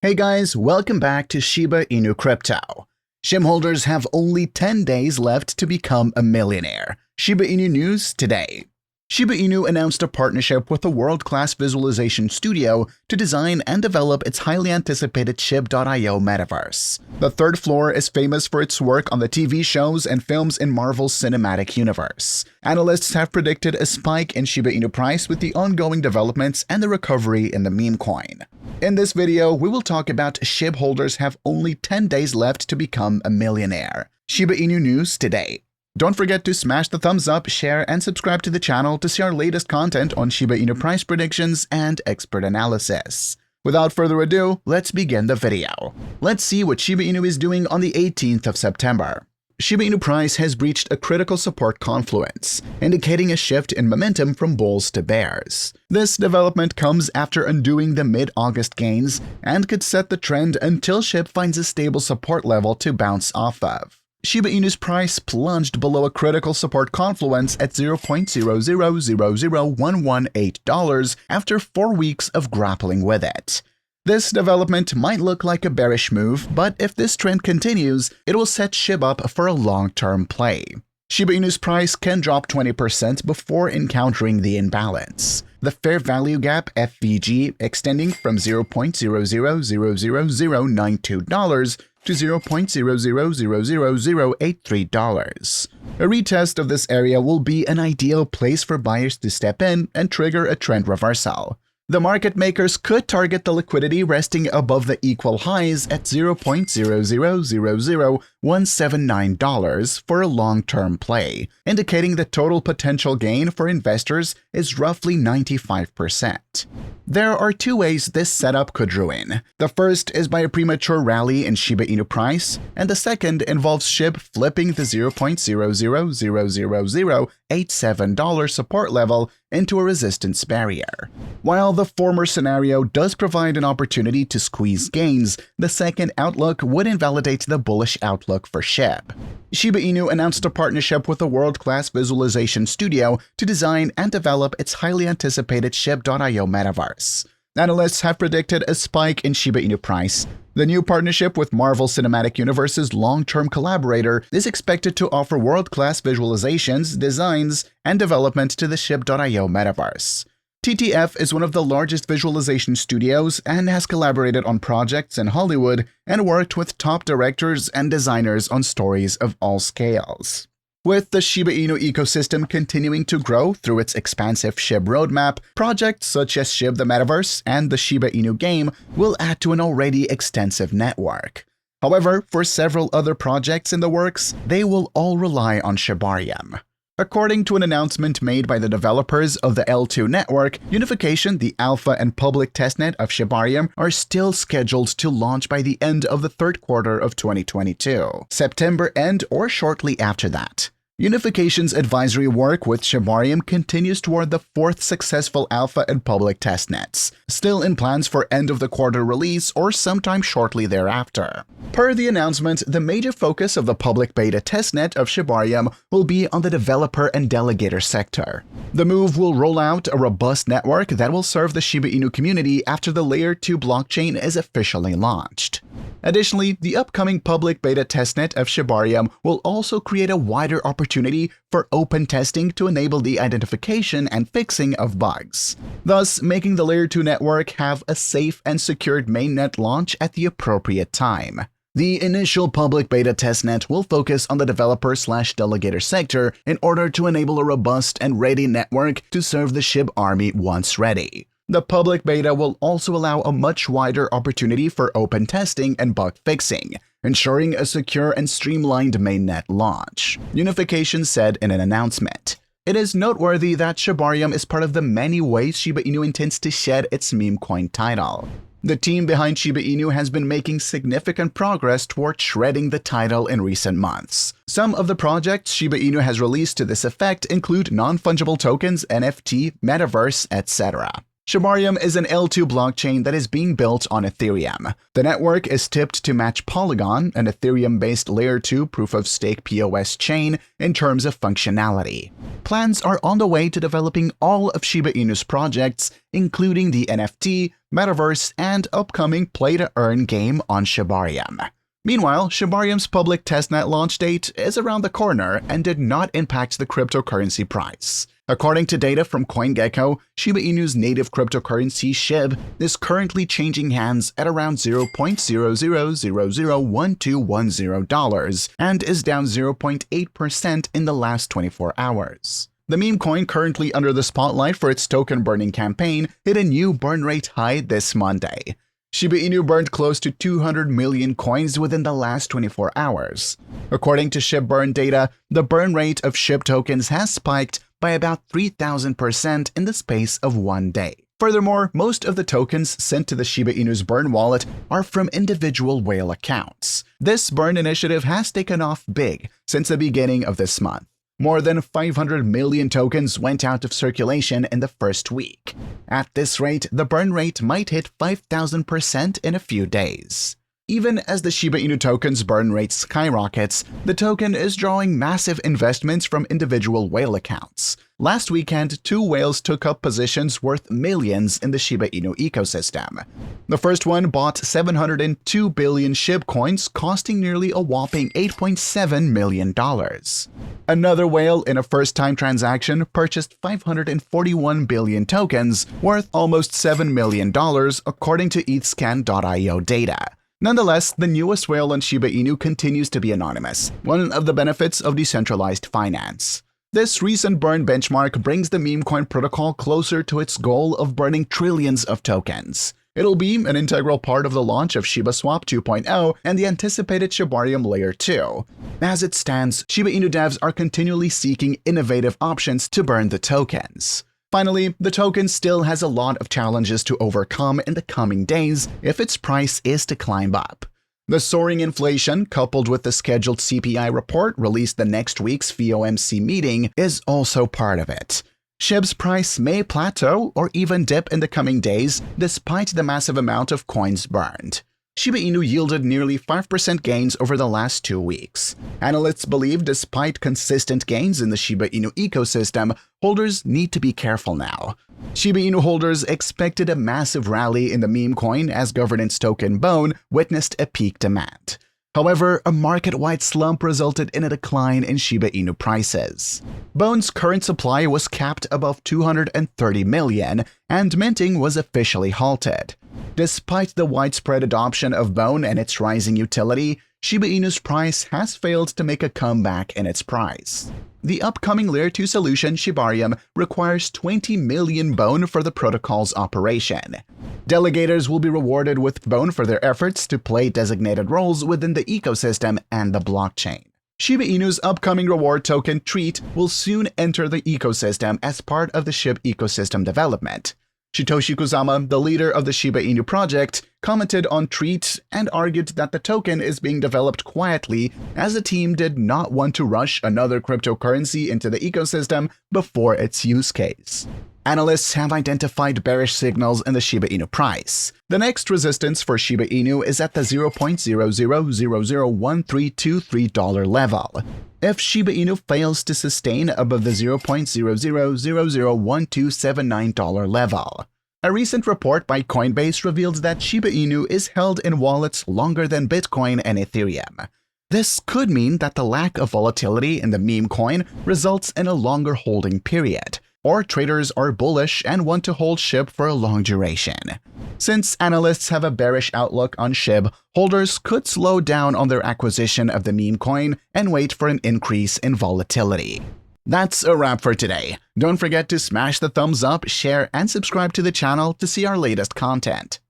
Hey guys, welcome back to Shiba Inu Crypto. Shib holders have only 10 days left to become a millionaire. Shiba Inu news today. Shiba Inu announced a partnership with a world-class visualization studio to design and develop its highly anticipated Shib.io Metaverse. The third floor is famous for its work on the TV shows and films in Marvel's cinematic universe. Analysts have predicted a spike in Shiba Inu price with the ongoing developments and the recovery in the meme coin. In this video, we will talk about Shib holders have only 10 days left to become a millionaire. Shiba Inu news today. Don't forget to smash the thumbs up, share, and subscribe to the channel to see our latest content on Shiba Inu price predictions and expert analysis. Without further ado, let's begin the video. Let's see what Shiba Inu is doing on the 18th of September. Shiba Inu price has breached a critical support confluence, indicating a shift in momentum from bulls to bears. This development comes after undoing the mid-August gains and could set the trend until Shib finds a stable support level to bounce off of. Shiba Inu's price plunged below a critical support confluence at $0.0000118 after 4 weeks of grappling with it. This development might look like a bearish move, but if this trend continues, it will set Shib up for a long-term play. Shiba Inu's price can drop 20% before encountering the imbalance. The fair value gap FVG extending from $0.0000092 to $0.0000083. A retest of this area will be an ideal place for buyers to step in and trigger a trend reversal. The market makers could target the liquidity resting above the equal highs at $0.0000179 for a long-term play, indicating the total potential gain for investors is roughly 95%. There are two ways this setup could ruin. The first is by a premature rally in Shiba Inu price, and the second involves Shib flipping the $0.0000087 support level into a resistance barrier. While the former scenario does provide an opportunity to squeeze gains, the second outlook would invalidate the bullish outlook for Shib. Shiba Inu announced a partnership with a world-class visualization studio to design and develop its highly anticipated Shib.io Metaverse. Analysts have predicted a spike in Shiba Inu price. The new partnership with Marvel Cinematic Universe's long-term collaborator is expected to offer world-class visualizations, designs, and development to the Shib.io Metaverse. TTF is one of the largest visualization studios and has collaborated on projects in Hollywood and worked with top directors and designers on stories of all scales. With the Shiba Inu ecosystem continuing to grow through its expansive Shib roadmap, projects such as Shib the Metaverse and the Shiba Inu game will add to an already extensive network. However, for several other projects in the works, they will all rely on Shibarium. According to an announcement made by the developers of the L2 network, unification, the alpha and public testnet of Shibarium are still scheduled to launch by the end of the third quarter of 2022, September end or shortly after that. Unification's advisory work with Shibarium continues toward the fourth successful alpha and public testnets, still in plans for end-of-the-quarter release or sometime shortly thereafter. Per the announcement, the major focus of the public beta testnet of Shibarium will be on the developer and delegator sector. The move will roll out a robust network that will serve the Shiba Inu community after the Layer 2 blockchain is officially launched. Additionally, the upcoming public beta testnet of Shibarium will also create a wider opportunity for open testing to enable the identification and fixing of bugs, thus making the Layer 2 network have a safe and secured mainnet launch at the appropriate time. The initial public beta testnet will focus on the developer/delegator sector in order to enable a robust and ready network to serve the Shib army once ready. The public beta will also allow a much wider opportunity for open testing and bug fixing, ensuring a secure and streamlined mainnet launch, Unification said in an announcement. It is noteworthy that Shibarium is part of the many ways Shiba Inu intends to shed its meme coin title. The team behind Shiba Inu has been making significant progress toward shredding the title in recent months. Some of the projects Shiba Inu has released to this effect include non-fungible tokens, NFT, Metaverse, etc. Shibarium is an L2 blockchain that is being built on Ethereum. The network is tipped to match Polygon, an Ethereum-based Layer 2 proof-of-stake POS chain, in terms of functionality. Plans are on the way to developing all of Shiba Inu's projects, including the NFT, Metaverse, and upcoming play-to-earn game on Shibarium. Meanwhile, Shibarium's public testnet launch date is around the corner and did not impact the cryptocurrency price. According to data from CoinGecko, Shiba Inu's native cryptocurrency Shib is currently changing hands at around $0.00001210 and is down 0.8% in the last 24 hours. The meme coin, currently under the spotlight for its token burning campaign, hit a new burn rate high this Monday. Shiba Inu burned close to 200 million coins within the last 24 hours. According to Shib burn data, the burn rate of Shib tokens has spiked by about 3,000% in the space of one day. Furthermore, most of the tokens sent to the Shiba Inu's burn wallet are from individual whale accounts. This burn initiative has taken off big since the beginning of this month. More than 500 million tokens went out of circulation in the first week. At this rate, the burn rate might hit 5,000% in a few days. Even as the Shiba Inu token's burn rate skyrockets, the token is drawing massive investments from individual whale accounts. Last weekend, 2 whales took up positions worth millions in the Shiba Inu ecosystem. The first one bought 702 billion Shib coins, costing nearly a whopping $8.7 million. Another whale, in a first-time transaction, purchased 541 billion tokens, worth almost $7 million, according to ETHScan.io data. Nonetheless, the newest whale on Shiba Inu continues to be anonymous, one of the benefits of decentralized finance. This recent burn benchmark brings the meme coin protocol closer to its goal of burning trillions of tokens. It'll be an integral part of the launch of SHIBASWAP 2.0 and the anticipated Shibarium Layer 2. As it stands, Shiba Inu devs are continually seeking innovative options to burn the tokens. Finally, the token still has a lot of challenges to overcome in the coming days if its price is to climb up. The soaring inflation, coupled with the scheduled CPI report released the next week's FOMC meeting, is also part of it. Shib's price may plateau or even dip in the coming days despite the massive amount of coins burned. Shiba Inu yielded nearly 5% gains over the last 2 weeks. Analysts believe despite consistent gains in the Shiba Inu ecosystem, holders need to be careful now. Shiba Inu holders expected a massive rally in the meme coin as governance token Bone witnessed a peak demand. However, a market-wide slump resulted in a decline in Shiba Inu prices. Bone's current supply was capped above 230 million, and minting was officially halted. Despite the widespread adoption of Bone and its rising utility, Shiba Inu's price has failed to make a comeback in its price. The upcoming Layer 2 solution, Shibarium, requires 20 million Bone for the protocol's operation. Delegators will be rewarded with Bone for their efforts to play designated roles within the ecosystem and the blockchain. Shiba Inu's upcoming reward token, Treat, will soon enter the ecosystem as part of the Shib ecosystem development. Shitoshi Kusama, the leader of the Shiba Inu project, commented on Treat and argued that the token is being developed quietly as the team did not want to rush another cryptocurrency into the ecosystem before its use case. Analysts have identified bearish signals in the Shiba Inu price. The next resistance for Shiba Inu is at the $0.00001323 level. If Shiba Inu fails to sustain above the $0.00001279 level. A recent report by Coinbase revealed that Shiba Inu is held in wallets longer than Bitcoin and Ethereum. This could mean that the lack of volatility in the meme coin results in a longer holding period, or traders are bullish and want to hold Shib for a long duration. Since analysts have a bearish outlook on Shib, holders could slow down on their acquisition of the meme coin and wait for an increase in volatility. That's a wrap for today. Don't forget to smash the thumbs up, share, and subscribe to the channel to see our latest content.